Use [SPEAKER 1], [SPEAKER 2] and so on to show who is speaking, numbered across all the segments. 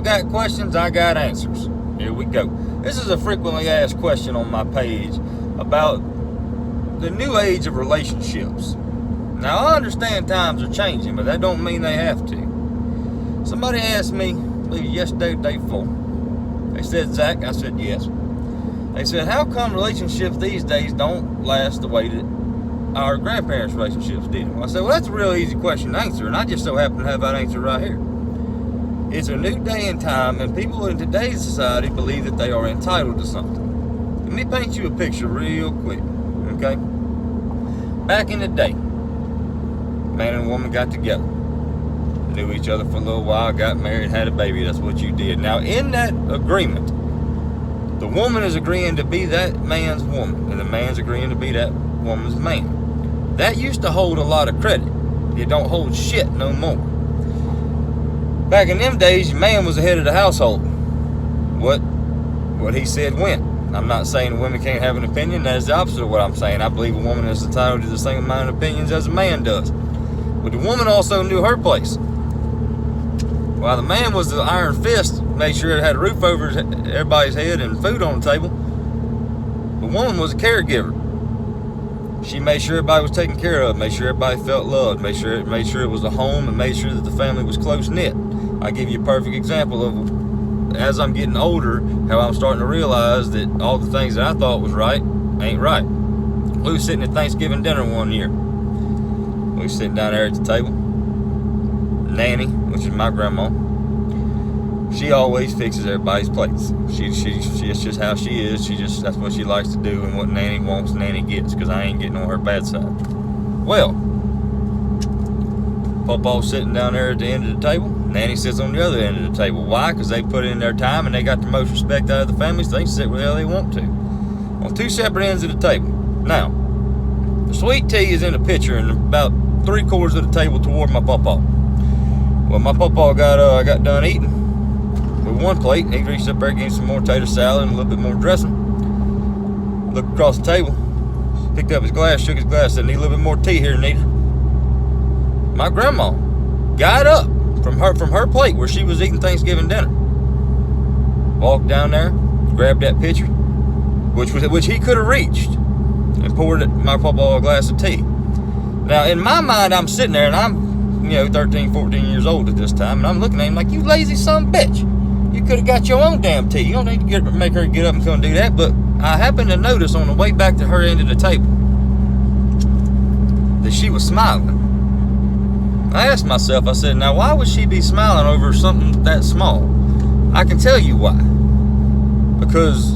[SPEAKER 1] y'all got questions, I got answers. Here we go. This is a frequently asked question on my page about the new age of relationships. Now, I understand times are changing, but that don't mean they have to. Somebody asked me, I believe yesterday or the day before, they said, Zach, I said yes. They said, how come relationships these days don't last the way that our grandparents' relationships did? Well, I said, well, that's a real easy question to answer, and I just so happen to have that answer right here. It's a new day and time, and people in today's society believe that they are entitled to something. Let me paint you a picture real quick, okay? Back in the day, man and woman got together, knew each other for a little while, got married, had a baby. That's what you did. Now, in that agreement, the woman is agreeing to be that man's woman, and the man's agreeing to be that woman's man. That used to hold a lot of credit. It don't hold shit no more. Back in them days, your man was the head of the household. What he said went. I'm not saying women can't have an opinion. That is the opposite of what I'm saying. I believe a woman is entitled to the same amount of opinions as a man does. But the woman also knew her place. While the man was the iron fist, made sure it had a roof over everybody's head and food on the table, the woman was a caregiver. She made sure everybody was taken care of, made sure everybody felt loved, made sure it was a home, and made sure that the family was close-knit. I'll give you a perfect example of, as I'm getting older, how I'm starting to realize that all the things that I thought was right ain't right. We was sitting at Thanksgiving dinner one year. We was sitting down there at the table. Nanny, which is my grandma, she always fixes everybody's plates. It's just how she is. That's what she likes to do, and what Nanny wants, Nanny gets, because I ain't getting on her bad side. Well, Papa's sitting down there at the end of the table. Nanny sits on the other end of the table. Why? Because they put in their time and they got the most respect out of the family, so they can sit where the hell they want to. On two separate ends of the table. Now, the sweet tea is in a pitcher and about 3/4 of the table toward my Papa. Well, my Papa got done eating with one plate. He reached up there, gave some more tater salad and a little bit more dressing. Looked across the table, picked up his glass, shook his glass, said, "Need a little bit more tea here, Nita." My grandma got up from her plate where she was eating Thanksgiving dinner, walked down there, grabbed that pitcher, which he could have reached, and poured my Papa a glass of tea. Now, in my mind, I'm sitting there, and I'm 13, 14 years old at this time, and I'm looking at him like, you lazy son of a bitch. You could have got your own damn tea. You don't need to make her get up and come do that. But I happened to notice on the way back to her end of the table that she was smiling. I asked myself, I said, now why would she be smiling over something that small? I can tell you why. Because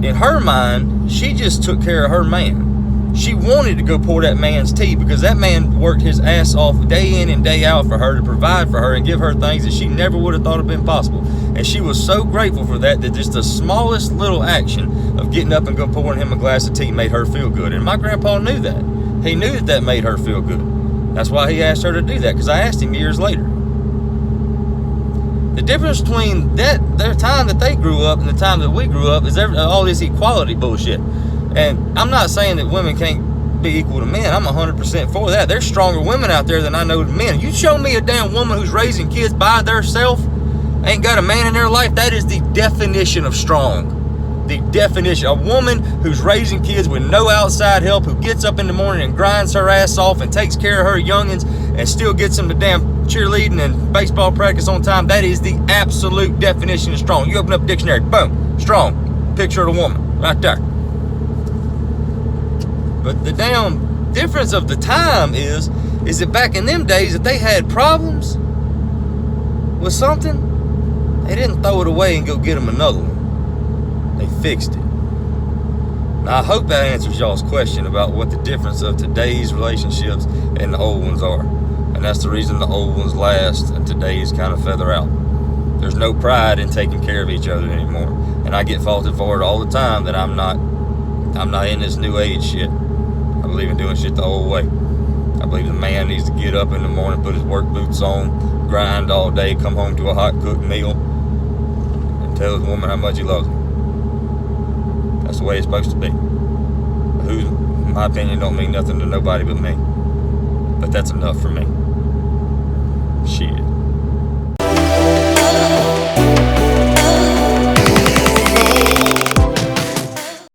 [SPEAKER 1] in her mind, she just took care of her man. She wanted to go pour that man's tea because that man worked his ass off day in and day out for her to provide for her and give her things that she never would have thought had been possible. And she was so grateful for that just the smallest little action of getting up and go pouring him a glass of tea made her feel good. And my grandpa knew that. He knew that made her feel good. That's why he asked her to do that, because I asked him years later. The difference between their time that they grew up and the time that we grew up is all this equality bullshit. And I'm not saying that women can't be equal to men. I'm 100% for that. There's stronger women out there than I know men. You show me a damn woman who's raising kids by herself, ain't got a man in their life, that is the definition of strong. The definition. A woman who's raising kids with no outside help, who gets up in the morning and grinds her ass off and takes care of her youngins and still gets them to damn cheerleading and baseball practice on time, that is the absolute definition of strong. You open up a dictionary, boom, strong. Picture of a woman, right there. But the damn difference of the time is that back in them days, if they had problems with something, they didn't throw it away and go get them another one. They fixed it. Now, I hope that answers y'all's question about what the difference of today's relationships and the old ones are. And that's the reason the old ones last and today's kind of feather out. There's no pride in taking care of each other anymore. And I get faulted for it all the time that I'm not in this new age shit. I believe in doing shit the old way. I believe the man needs to get up in the morning, put his work boots on, grind all day, come home to a hot cooked meal, and tell his woman how much he loves her. That's the way it's supposed to be. Who's, in my opinion, don't mean nothing to nobody but me. But that's enough for me. Shit.